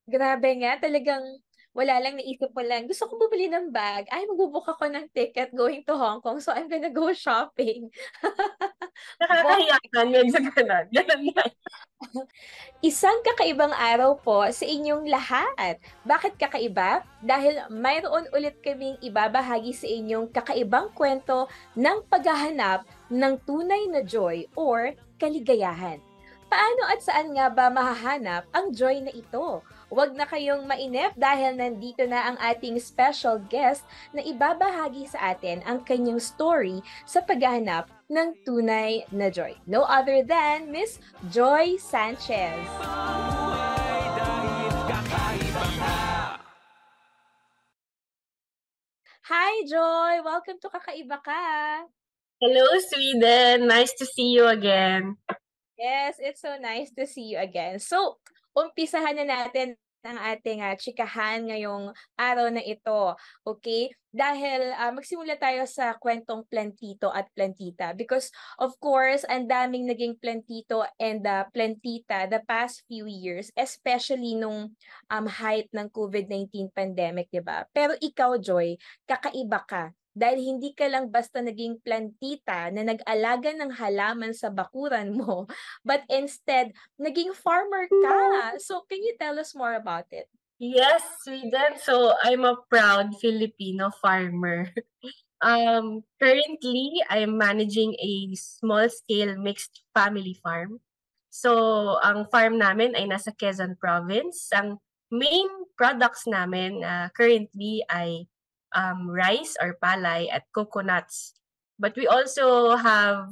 Grabe nga, talagang wala lang, naisip mo lang, gusto ko bumili ng bag. Ay, magbo ako ng ticket going to Hong Kong, so I'm gonna go shopping. Nakakahiya ka, medyo gano'n. Gano'n yan. Isang kakaibang araw po sa inyong lahat. Bakit kakaiba? Dahil mayroon ulit kaming ibabahagi sa inyong kakaibang kwento ng paghahanap ng tunay na joy or kaligayahan. Paano at saan nga ba mahahanap ang joy na ito? Huwag na kayong mainip dahil nandito na ang ating special guest na ibabahagi sa atin ang kanyang story sa paghahanap ng tunay na joy. No other than Miss Joy Sanchez. Hi, Joy! Welcome to Kakaiba Ka! Hello, Sweden. Nice to see you again. Yes, it's so nice to see you again. So, umpisahan na natin ang ating chikahan ngayong araw na ito. Okay? Dahil magsimula tayo sa kwentong plantito at plantita. Because, of course, ang daming naging plantito and plantita the past few years, especially nung height ng COVID-19 pandemic, di ba? Pero ikaw, Joy, kakaiba ka dahil hindi ka lang basta naging plantita na nag-alaga ng halaman sa bakuran mo, but instead, naging farmer ka. So, can you tell us more about it? Yes, Sweden. So I'm a proud Filipino farmer. Currently, I'm managing a small-scale mixed family farm. So, ang farm namin ay nasa Quezon Province. Ang main products namin currently ay rice or palay at coconuts. But we also have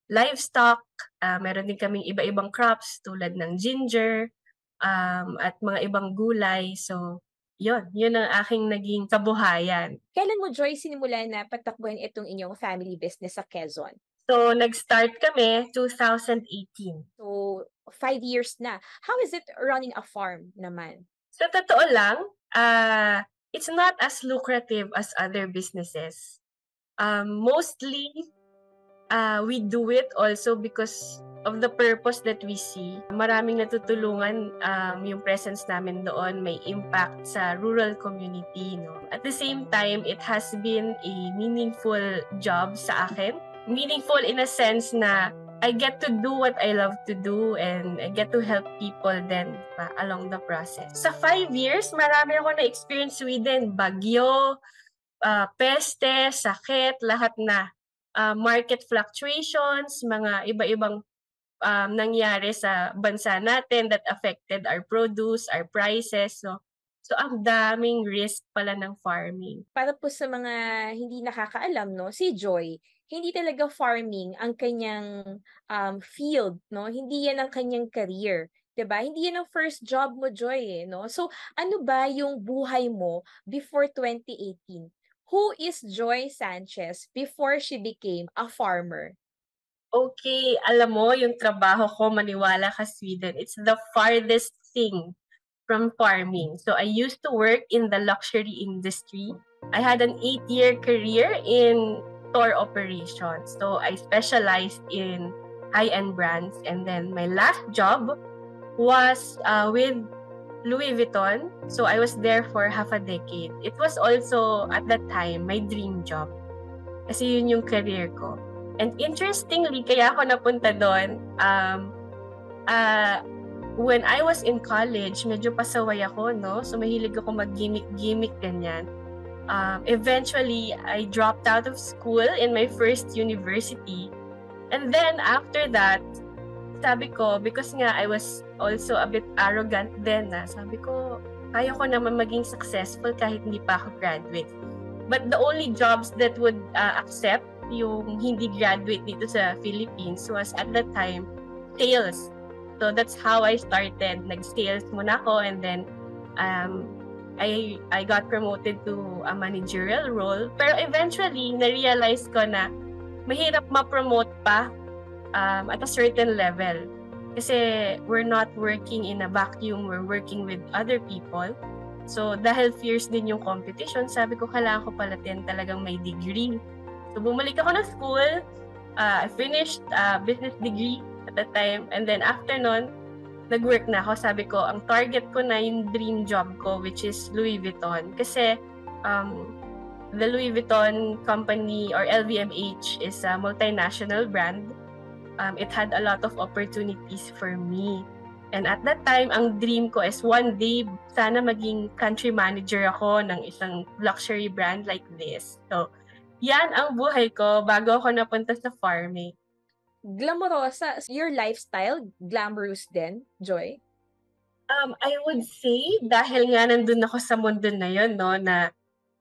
livestock. Meron din kaming iba-ibang crops tulad ng ginger, at mga ibang gulay. So, yun ang aking naging kabuhayan. Kailan mo, Joy, sinimulan na patakbuhin itong inyong family business sa Quezon? So, nag-start kami 2018. So, 5 years na. How is it running a farm naman? Sa totoo lang, it's not as lucrative as other businesses. Mostly, we do it also because of the purpose that we see. Maraming natutulungan yung presence namin doon, may impact sa rural community. No? At the same time, it has been a meaningful job sa akin. Meaningful in a sense na I get to do what I love to do and I get to help people then along the process. Sa 5 years, marami ako na-experience Sweden. Bagyo, peste, sakit, lahat na. Market fluctuations, mga iba-ibang nangyari sa bansa natin that affected our produce, our prices. So ang daming risk pala ng farming. Para po sa mga hindi nakakaalam, no, si Joy, hindi talaga farming ang kanyang field, no? Hindi yan ang kanyang career. 'Di ba? Hindi yan ang first job mo, Joy, eh, no? So, ano ba yung buhay mo before 2018? Who is Joy Sanchez before she became a farmer? Okay, alam mo, yung trabaho ko, maniwala ka, Sweden, it's the farthest thing from farming. So I used to work in the luxury industry. I had an 8-year career in store operations. So I specialized in high-end brands. And then my last job was with Louis Vuitton. So I was there for half a decade. It was also, at that time, my dream job. Kasi yun yung career ko. And interestingly, kaya ako napunta doon, when I was in college, medyo pasaway ako, no? So, mahilig ako mag-gimmick-gimmick, ganyan. Eventually, I dropped out of school in my first university. And then, after that, sabi ko, because nga I was also a bit arrogant then, sabi ko, kaya ko naman maging successful kahit hindi pa ako graduate. But the only jobs that would accept yung hindi graduate dito sa Philippines was at that time, sales. So that's how I started. Nag-sales muna ako and then I got promoted to a managerial role. Pero eventually, na-realize ko na mahirap ma-promote pa at a certain level. Kasi we're not working in a vacuum, we're working with other people. So dahil fierce din yung competition, sabi ko kailangan ko pala din talagang may degree. So bumalik ako ng school, I finished business degree at that time. And then after nun, nag-work na ako, sabi ko, ang target ko na yung dream job ko, which is Louis Vuitton. Kasi the Louis Vuitton company or LVMH is a multinational brand. It had a lot of opportunities for me. And at that time, ang dream ko is one day, sana maging country manager ako ng isang luxury brand like this. So, yan ang buhay ko bago ako napunta sa farming. Glamorosa, your lifestyle, glamorous din, Joy? I would say, dahil nga nandun ako sa mundo na yun, no, na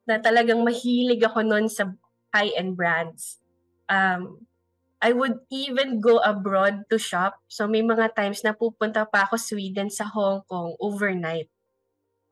talagang mahilig ako noon sa high-end brands. I would even go abroad to shop. So may mga times na pupunta pa ako Sweden sa Hong Kong overnight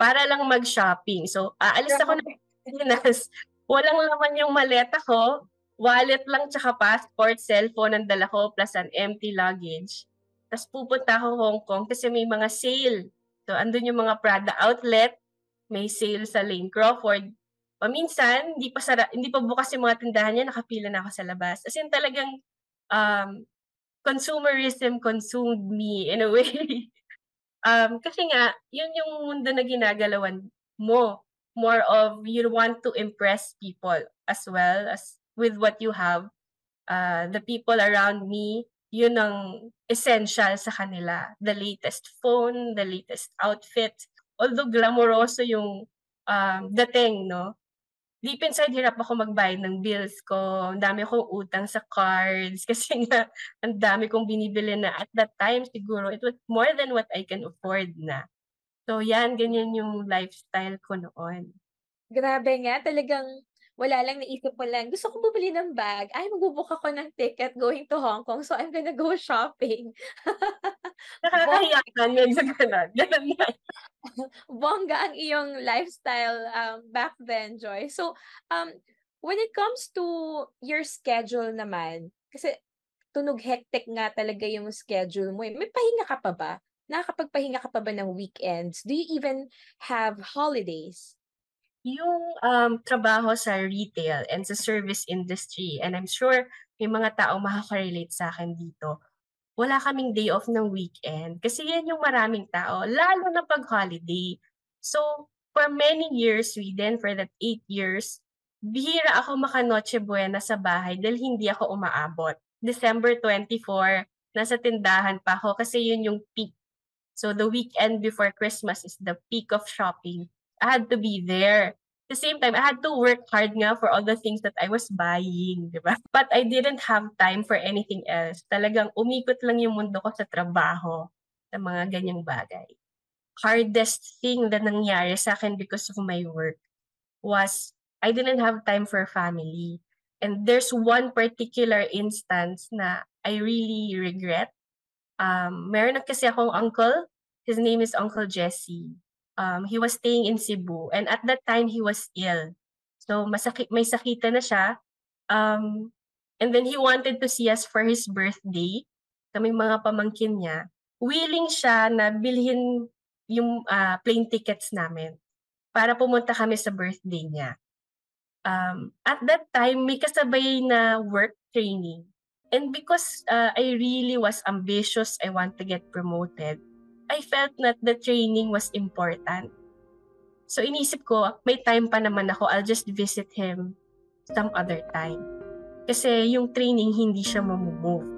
para lang mag-shopping. So aalis ako ng Pilipinas. Walang laman yung maleta ko, wallet lang tsaka passport, cellphone ang dala ko plus an empty luggage. Tapos pupunta ako Hong Kong kasi may mga sale. So andun yung mga Prada outlet, may sale sa Lane Crawford. Paminsan, hindi pa bukas yung mga tindahan niya, nakapila na ako sa labas. As in talagang consumerism consumed me in a way. Kasi nga, yun yung mundo na ginagalawan mo. More of you want to impress people as well as with what you have. The people around me, yun ang essential sa kanila. The latest phone, the latest outfit. Although glamoroso yung dating, no? Deep inside, hirap ako magbayad ng bills ko. Ang dami akong utang sa cards kasi nga ang dami kong binibili na at that time siguro it was more than what I can afford na. So yan, ganyan yung lifestyle ko noon. Grabe nga, talagang wala lang, naisip mo lang, gusto ko bumili ng bag. Ay, magbo-book ako ng ticket going to Hong Kong, so I'm gonna go shopping. Nakakahiya ka, medyo gano'n. Gano'n yan. Bongga ang iyong lifestyle back then, Joy. So, when it comes to your schedule naman, kasi tunog hectic nga talaga yung schedule mo. May pahinga ka pa ba? Nakakapagpahinga ka pa ba ng weekends? Do you even have holidays? Yung trabaho sa retail and sa service industry, and I'm sure may mga tao makaka-relate sa akin dito, wala kaming day off ng weekend kasi yan yung maraming tao, lalo na 'pag holiday. So, for many years, Sweden, for that 8 years, bihira ako maka-Noche Buena sa bahay dahil hindi ako umaabot. December 24, nasa tindahan pa ako kasi yun yung peak. So, the weekend before Christmas is the peak of shopping. I had to be there. At the same time, I had to work hard nga for all the things that I was buying, di ba? But I didn't have time for anything else. Talagang umikot lang yung mundo ko sa trabaho, sa mga ganyang bagay. Hardest thing na nangyari sa akin because of my work was I didn't have time for family. And there's one particular instance na I really regret. Meron na kasi akong uncle. His name is Uncle Jesse. He was staying in Cebu and at that time he was ill. So may sakitan na siya. And then he wanted to see us for his birthday. Kaming mga pamangkin niya. Willing siya na bilhin yung plane tickets namin para pumunta kami sa birthday niya. At that time, may kasabay na work training. And because I really was ambitious, I want to get promoted, I felt that the training was important. So inisip ko, may time pa naman ako, I'll just visit him some other time. Kasi yung training, hindi siya mamumove.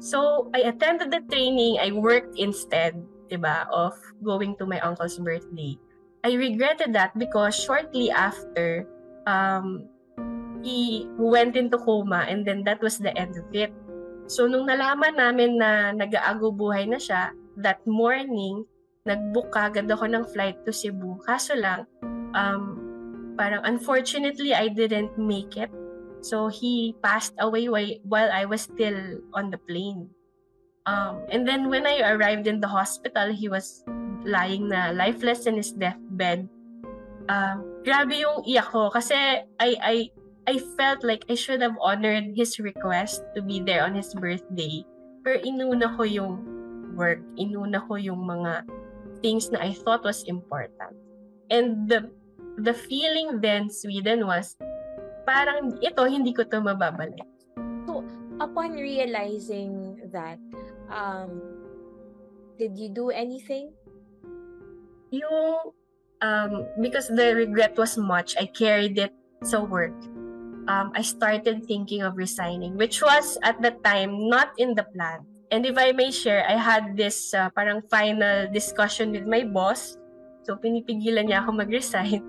So I attended the training, I worked instead, diba, of going to my uncle's birthday. I regretted that because shortly after, he went into coma and then that was the end of it. So nung nalaman namin na nag-aago buhay na siya, that morning, nag-book agad ako ng flight to Cebu. Kaso lang, parang unfortunately, I didn't make it. So he passed away while I was still on the plane. And then when I arrived in the hospital, he was lying na lifeless in his deathbed. Grabe yung iyak ko kasi I felt like I should have honored his request to be there on his birthday. Pero inuna ko yung work, inuna ko yung mga things na I thought was important. And the feeling then, Sweden, was parang ito, hindi ko to mababalik. So, upon realizing that, Did you do anything? Yung, because the regret was much, I carried it sa work. I started thinking of resigning, which was at that time not in the plan. And if I may share, I had this parang final discussion with my boss. So, pinipigilan niya ako mag-resign.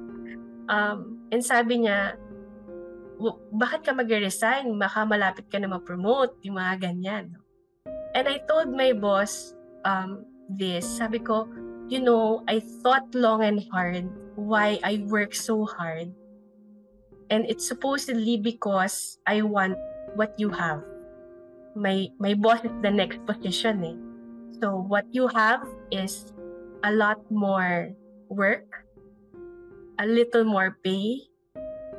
And sabi niya, bakit ka mag-resign? Baka malapit ka na ma-promote, yung mga ganyan. And I told my boss this. Sabi ko, I thought long and hard why I work so hard. And it's supposedly because I want what you have. My boss is the next position eh. So what you have is a lot more work, a little more pay,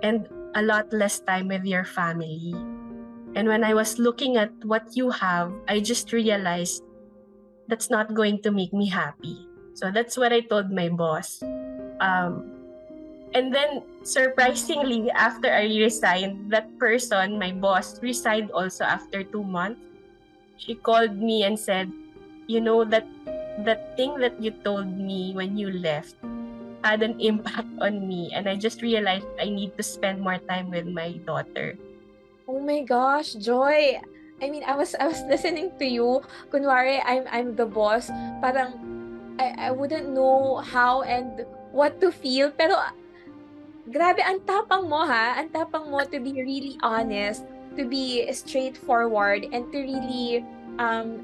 and a lot less time with your family. And when I was looking at what you have, I just realized that's not going to make me happy. So that's what I told my boss. And then, surprisingly, after I resigned, that person, my boss, resigned also after 2 months. She called me and said, that thing that you told me when you left had an impact on me. And I just realized I need to spend more time with my daughter. Oh my gosh, Joy. I mean, I was listening to you. Kunwari, I'm the boss. Parang I wouldn't know how and what to feel. Pero grabe, ang tapang mo ha. Ang tapang mo to be really honest, to be straightforward, and to really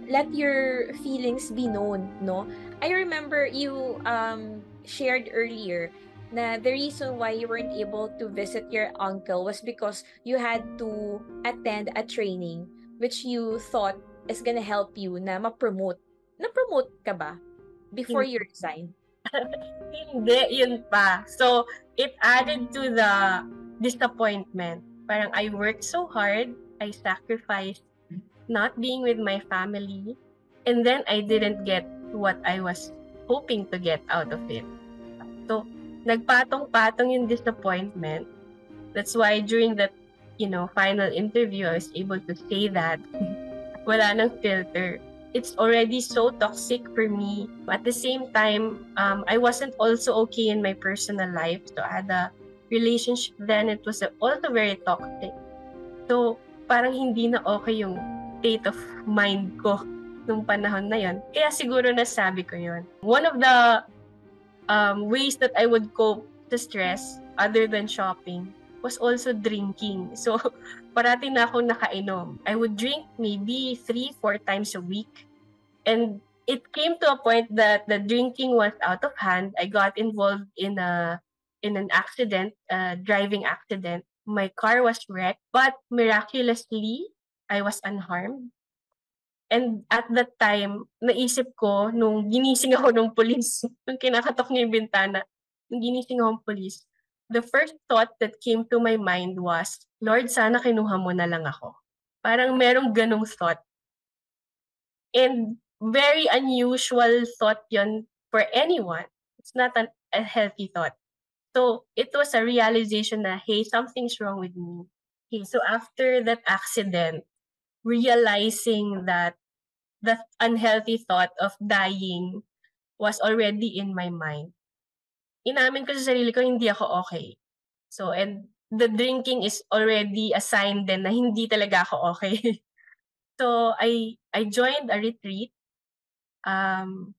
let your feelings be known, no? I remember you shared earlier na the reason why you weren't able to visit your uncle was because you had to attend a training which you thought is gonna help you na ma-promote. Na-promote ka ba before you resign? Hindi, yun pa. So, it added to the disappointment. Parang I worked so hard, I sacrificed not being with my family, and then I didn't get what I was hoping to get out of it. So, nagpatong-patong yung disappointment. That's why during that, final interview, I was able to say that wala nang filter. It's already so toxic for me. At the same time, I wasn't also okay in my personal life. So I had a relationship then. It was also very toxic. So parang hindi na okay yung state of mind ko nung panahon na yon. Kaya siguro nasabi ko yon. One of the ways that I would cope to stress other than shopping was also drinking. So, parati na akong nakainom. I would drink maybe 3-4 times a week. And it came to a point that the drinking was out of hand. I got involved in an accident, a driving accident. My car was wrecked, but miraculously, I was unharmed. And at that time, naisip ko, nung ginising ako ng police, nung kinakatok niya yung bintana, nung ginising ako ng police, the first thought that came to my mind was, Lord, sana kinuha mo na lang ako. Parang merong ganong thought. And very unusual thought yon for anyone. It's not a healthy thought. So, it was a realization na, hey, something's wrong with me. Okay, so after that accident, realizing that the unhealthy thought of dying was already in my mind, inamin ko sa sarili ko, hindi ako okay. So, and the drinking is already a sign din na hindi talaga ako okay. So, I joined a retreat. And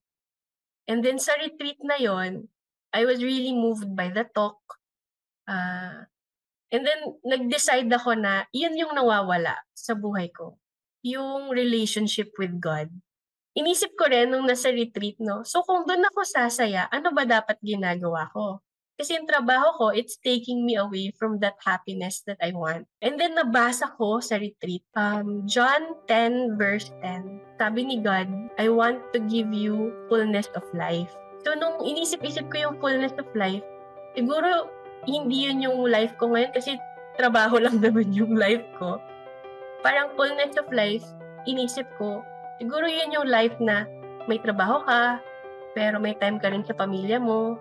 then sa retreat na yon, I was really moved by the talk. And then, nag-decide ako na yun yung nawawala sa buhay ko. Yung relationship with God. Inisip ko rin nung nasa retreat, no? So, kung doon ako sasaya, ano ba dapat ginagawa ko? Kasi yung trabaho ko, it's taking me away from that happiness that I want. And then, nabasa ko sa retreat, John 10 verse 10. Sabi ni God, I want to give you fullness of life. So, nung inisip-isip ko yung fullness of life, siguro, hindi yun yung life ko ngayon kasi trabaho lang naman yung life ko. Parang fullness of life, inisip ko, siguro yun yung life na may trabaho ka, pero may time ka rin sa pamilya mo,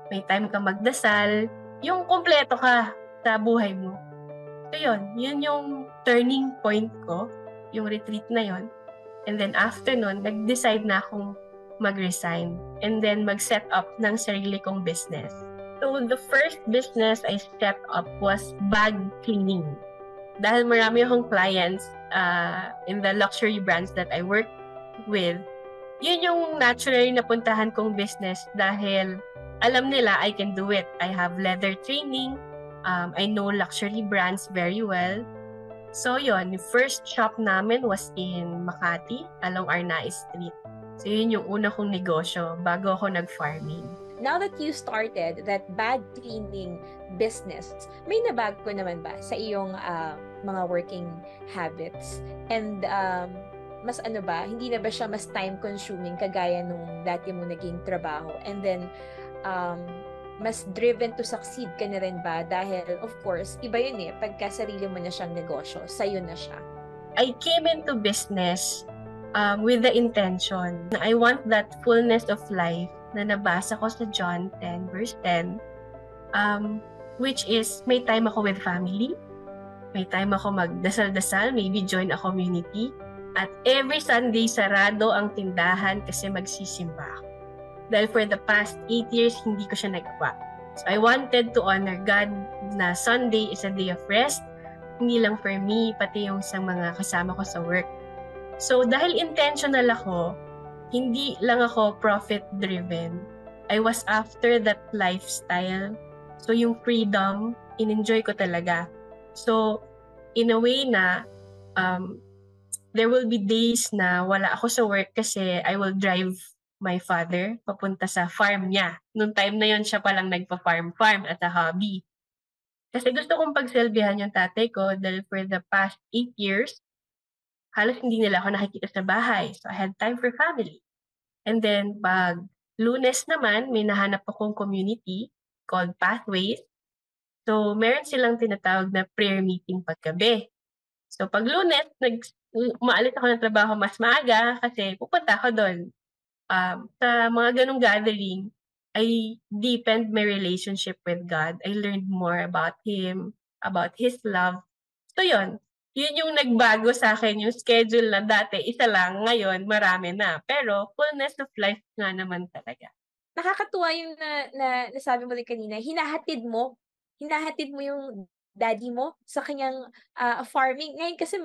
may time ka magdasal, yung kompleto ka sa buhay mo. So yun yung turning point ko, yung retreat na yun. And then after nun, nag-decide na akong mag-resign and then mag-set up ng sarili kong business. So the first business I set up was bag cleaning. Dahil marami akong clients in the luxury brands that I work with, yun yung naturally napuntahan kong business dahil alam nila I can do it. I have leather training. I know luxury brands very well. So yun, first shop namin was in Makati, along Arnaiz Street. So yun yung una kong negosyo bago ako nag-farming. Now that you started that bag cleaning business, may nabago naman ba sa iyong mga working habits? And mas ano ba, hindi na ba siya mas time-consuming kagaya nung dati mo naging trabaho? And then, mas driven to succeed ka na rin ba? Dahil, of course, iba yun pagka sarili mo na siyang negosyo, sa'yo na siya. I came into business with the intention na I want that fullness of life na nabasa ko sa John 10 verse 10, which is may time ako with family, may time ako magdasal-dasal, maybe join a community, at every Sunday sarado ang tindahan kasi magsisimba ako. Dahil for the past 8 years, hindi ko siya nagawa. So I wanted to honor God na Sunday is a day of rest, hindi lang for me, pati yung sa mga kasama ko sa work. So dahil intentional ako, hindi lang ako profit-driven. I was after that lifestyle. So yung freedom, in-enjoy ko talaga. So in a way na there will be days na wala ako sa work kasi I will drive my father papunta sa farm niya. Noong time na yon siya palang nagpa-farm as a hobby. Kasi gusto kong pagsilbihan yung tatay ko dahil for the past 8 years, halos hindi nila ako nakikita sa bahay. So I had time for family. And then pag Lunes naman, may nahanap akong community called Pathways. So meron silang tinatawag na prayer meeting paggabi. So pag Lunes, umaalis ako ng trabaho mas maaga kasi pupunta ako doon. Sa mga ganong gathering, I deepened my relationship with God. I learned more about Him, about His love. So yun yung nagbago sa akin, yung schedule na dati isa lang, ngayon marami na. Pero fullness of life nga naman talaga. Nakakatuwa yung nasabi mo rin kanina, hinahatid mo yung daddy mo sa kanyang farming. Ngayon kasi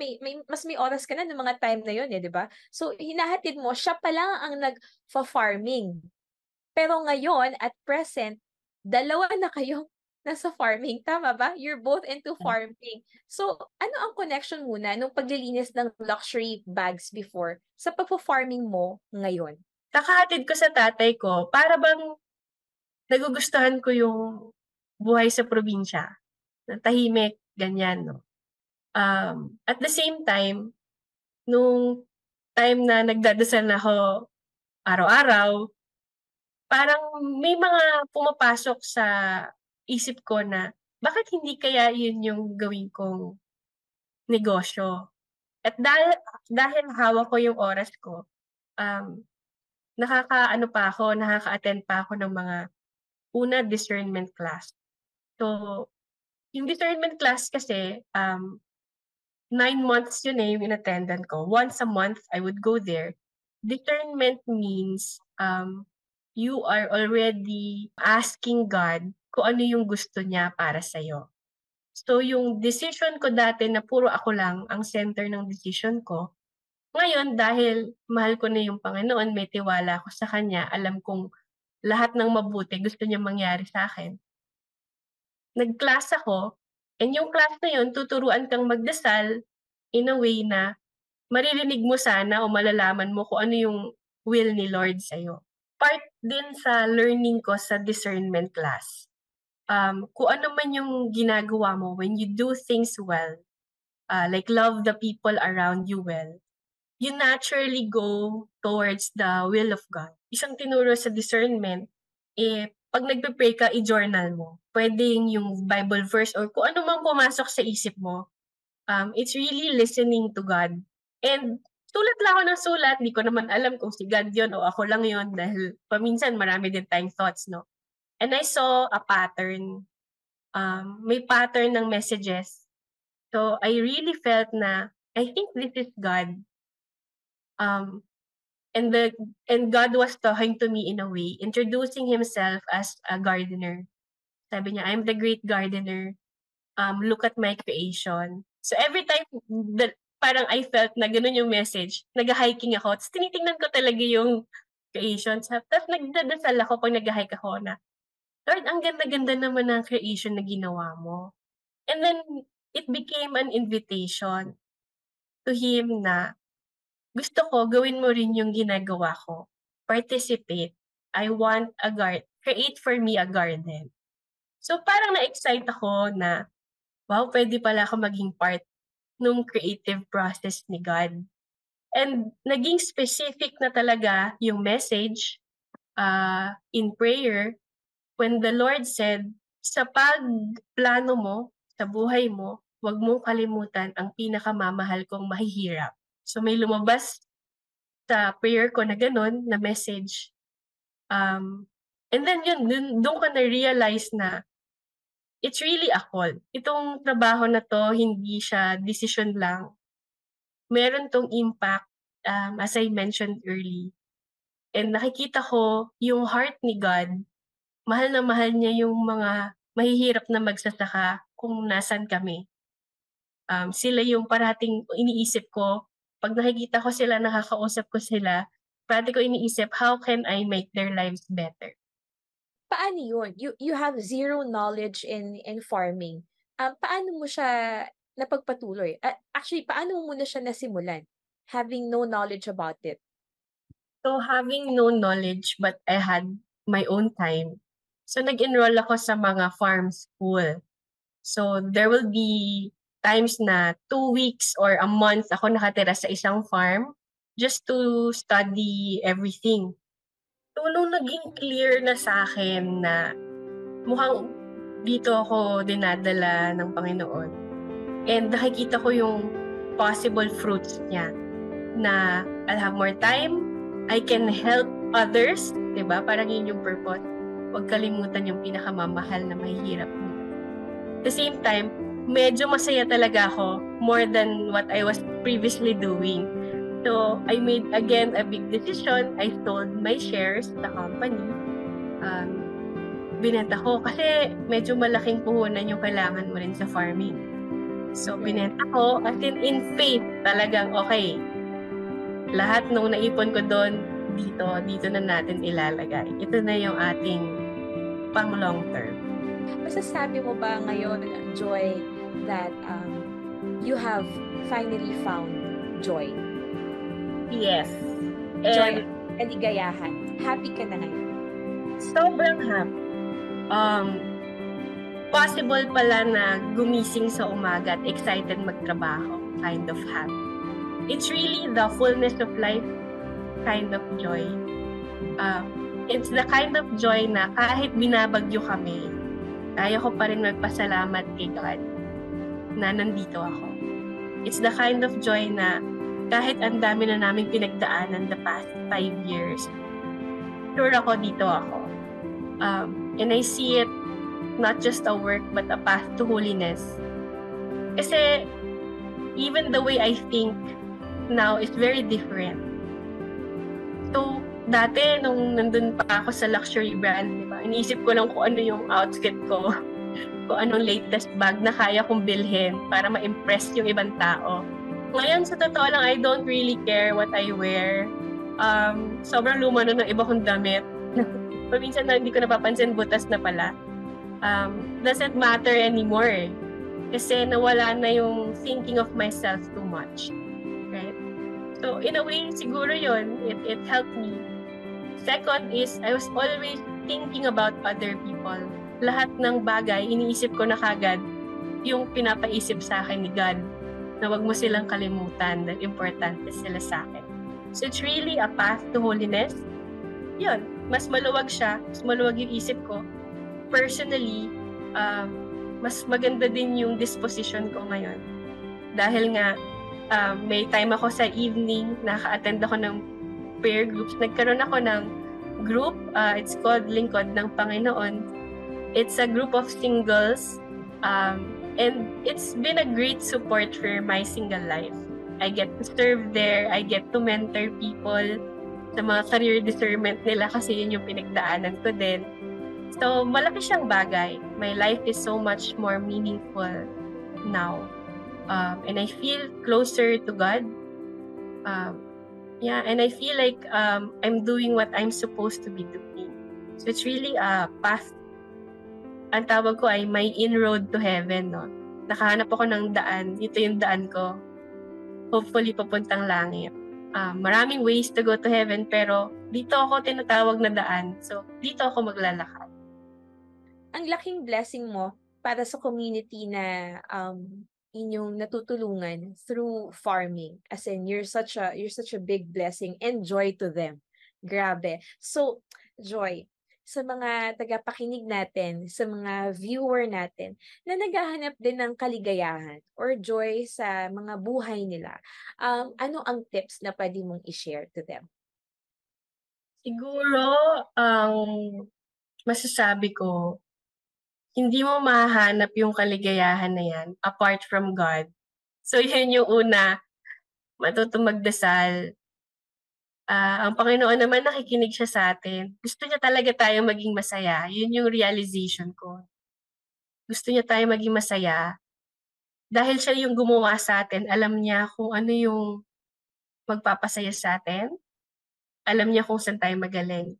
mas may oras ka na ng mga time na yun 'di ba? So hinahatid mo, siya pa lang ang nag-farming. Pero ngayon at present, dalawa na kayong nasa farming, tama ba? You're both into farming. So, ano ang connection muna nung paglilinis ng luxury bags before sa pagpo-farming mo ngayon? Kakahatid ko sa tatay ko, para bang nagugustuhan ko yung buhay sa probinsya. Na tahimik, ganyan, no? At the same time, nung time na nagdadasal na ako araw-araw, parang may mga pumapasok sa isip ko na, bakit hindi kaya yun yung gawin kong negosyo? At dahil hawak ko yung oras ko, nakaka-attend pa ako ng mga discernment class. So, yung discernment class kasi, 9 months yun yung in-attendan ko. Once a month, I would go there. Discernment means, you are already asking God kung ano yung gusto niya para sa'yo. So, yung decision ko dati na puro ako lang ang center ng decision ko, ngayon dahil mahal ko na yung Panginoon, may tiwala ako sa Kanya, alam kong lahat ng mabuti gusto niyang mangyari sa'kin. Nag-class ako, and yung class na yun tuturuan kang magdasal in a way na maririnig mo sana o malalaman mo kung ano yung will ni Lord sa'yo. Part din sa learning ko sa discernment class. Kung ano man yung ginagawa mo when you do things well, like love the people around you well, you naturally go towards the will of God. Isang tinuro sa discernment, pag nagpe-pray ka, i-journal mo. Pwedeng yung Bible verse or kung ano mang pumasok sa isip mo. It's really listening to God. And sulat lang ako ng sulat, hindi ko naman alam kung si God yun o ako lang yun dahil paminsan marami din tayong thoughts, no? And I saw a pattern. May pattern ng messages. So I really felt na, I think this is God. And God was talking to me in a way, introducing himself as a gardener. Sabi niya, I'm the great gardener. Look at my creation. So every time parang I felt na ganun yung message, nag-hiking ako, tapos tinitingnan ko talaga yung creation. Tapos nagdadasal ako pag nag-hike ako na, Lord, ang ganda-ganda naman ng creation na ginawa mo. And then, it became an invitation to Him na, gusto ko gawin mo rin yung ginagawa ko. Participate. I want create for me a garden. So parang na-excite ako na, wow, pwede pala ako maging part nung creative process ni God. And naging specific na talaga yung message in prayer when the Lord said, sa pagplano mo, sa buhay mo, huwag mong kalimutan ang pinakamamahal kong mahihirap. So may lumabas sa prayer ko na gano'n, na message. And then doon ko na-realize na it's really a call. Itong trabaho na 'to, hindi siya decision lang. Meron 'tong impact, as I mentioned early. And nakikita ko yung heart ni God, mahal na mahal niya yung mga mahihirap na magsasaka kung nasaan kami. Sila yung parating iniisip ko, 'pag nakikita ko sila, nakakausap ko sila, parati ko iniisip, how can I make their lives better? Paano yun? You have zero knowledge in farming. Paano mo siya napagpatuloy? Actually, paano mo muna siya nasimulan? Having no knowledge about it. So, having no knowledge but I had my own time, so nag-enroll ako sa mga farm school. So, there will be times na 2 weeks or a month ako nakatira sa isang farm just to study everything. So, nung naging clear na sa'kin na mukhang dito ako dinadala ng Panginoon and nakikita ko yung possible fruits niya na I'll have more time, I can help others, 'di ba? Parang yun yung purpose. Huwag kalimutan yung pinakamamahal na mahihirap nila. At the same time, medyo masaya talaga ako more than what I was previously doing. So, I made again a big decision. I sold my shares sa company. Binenta ko kasi medyo malaking puhunan yung kailangan mo rin sa farming. So, binenta ko at in faith talagang okay. Lahat nung naipon ko doon, dito na natin ilalagay. Ito na yung ating pang long term. Masasabi mo ba ngayon, Joy, that you have finally found joy? Yes. Joy, kaligayahan. Happy ka na ngayon? Sobrang happy. Possible pala na gumising sa umaga at excited magtrabaho. Kind of happy. It's really the fullness of life kind of joy. It's the kind of joy na kahit binabagyo kami, kaya ko pa rin magpasalamat kay God na nandito ako. It's the kind of joy na kahit ang dami na naming pinagdaanan the past 5 years, sure ako dito ako. And I see it not just a work but a path to holiness. Kasi even the way I think now is very different. So, dati nung nandun pa ako sa luxury brand, di ba, iniisip ko lang kung ano yung outfit ko, kung anong latest bag na kaya kong bilhin para ma-impress yung ibang tao. Ngayon, sa totoo lang, I don't really care what I wear. Sobrang luma na ng iba kong damit. Paminsan na hindi ko napapansin, butas na pala. Doesn't matter anymore. Kasi nawala na yung thinking of myself too much. Right? So, in a way, siguro yun, it helped me. Second is, I was always thinking about other people. Lahat ng bagay, iniisip ko na kagad yung pinapaisip sa akin ni God na wag mo silang kalimutan na importante sila sa akin. So, it's really a path to holiness. Yun, mas maluwag siya, mas maluwag yung isip ko. Personally, mas maganda din yung disposition ko ngayon. Dahil nga, may time ako sa evening, naka-attend ako ng prayer groups. Nagkaroon ako ng group, it's called Lingkod ng Panginoon. It's a group of singles, and it's been a great support for my single life. I get to serve there, I get to mentor people, sa mga career discernment nila kasi yun yung pinagdaanan ko din. So, malaki siyang bagay. My life is so much more meaningful now. And I feel closer to God. And I feel like I'm doing what I'm supposed to be doing. So, it's really a path. Ang tawag ko ay my inroad to heaven, no? Nakahanap ako ng daan. Ito yung daan ko. Hopefully, papuntang langit. Maraming ways to go to heaven, pero dito ako tinatawag na daan. So, dito ako maglalakad. Ang laking blessing mo para sa community na inyong natutulungan through farming. As in, you're such a big blessing and joy to them. Grabe. So, Joy, sa mga tagapakinig natin, sa mga viewer natin na naghahanap din ng kaligayahan or joy sa mga buhay nila, ano ang tips na pwede mong i-share to them? Siguro, ang masasabi ko, hindi mo mahahanap yung kaligayahan na yan apart from God. So, yun yung una, matutong magdasal. Ang Panginoon naman nakikinig siya sa atin. Gusto niya talaga tayo maging masaya. Yun yung realization ko. Gusto niya tayo maging masaya. Dahil siya yung gumawa sa atin, alam niya kung ano yung magpapasaya sa atin. Alam niya kung saan tayo magaling.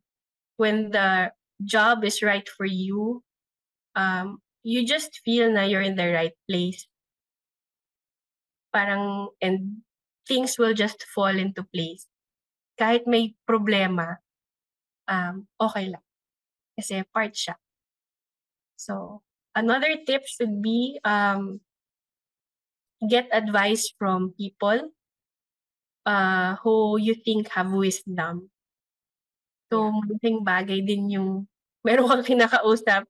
When the job is right for you, you just feel na you're in the right place. And things will just fall into place. Kahit may problema, okay lang. Kasi part siya. So, another tip should be, get advice from people who you think have wisdom. So, malaking bagay din yung meron kang kinakausap.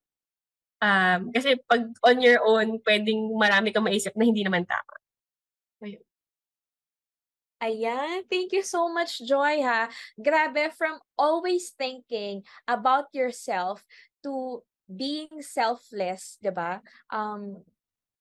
Kasi pag on your own, pwedeng marami kang maisip na hindi naman tama. Ayun. Ayan, thank you so much, Joy, ha. Grabe, from always thinking about yourself to being selfless, 'di ba?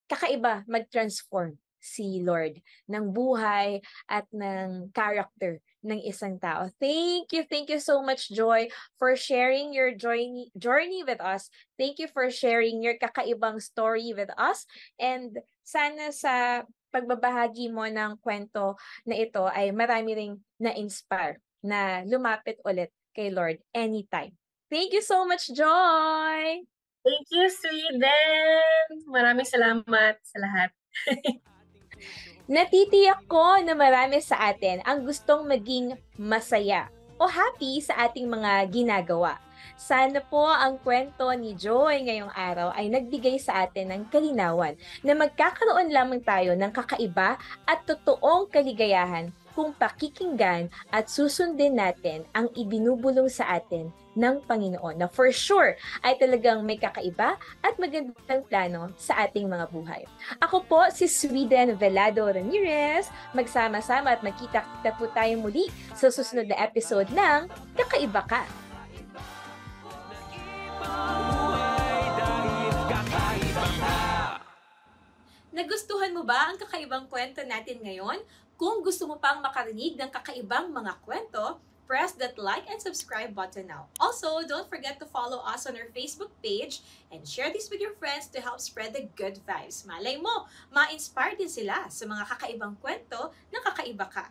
Kakaiba mag-transform si Lord ng buhay at ng character ng isang tao. Thank you so much, Joy, for sharing your journey with us. Thank you for sharing your kakaibang story with us. And sana sa pagbabahagi mo ng kwento na ito ay marami ring na-inspire na lumapit ulit kay Lord anytime. Thank you so much, Joy! Thank you, Sweden! Maraming salamat sa lahat. Natitiyak ko na marami sa atin ang gustong maging masaya o happy sa ating mga ginagawa. Sana po ang kwento ni Joy ngayong araw ay nagbigay sa atin ng kalinawan na magkakaroon lamang tayo ng kakaiba at totoong kaligayahan kung pakikinggan at susundin natin ang ibinubulong sa atin ng Panginoon na for sure ay talagang may kakaiba at magandang plano sa ating mga buhay. Ako po si Sweden Velado Ramirez. Magsama-sama at magkita-kita po tayo muli sa susunod na episode ng Kakaiba Ka. Nagustuhan mo ba ang kakaibang kwento natin ngayon? Kung gusto mo pang makarinig ng kakaibang mga kwento, press that like and subscribe button now. Also, don't forget to follow us on our Facebook page and share this with your friends to help spread the good vibes. Malay mo, ma-inspire din sila sa mga kakaibang kwento ng Kakaiba Ka.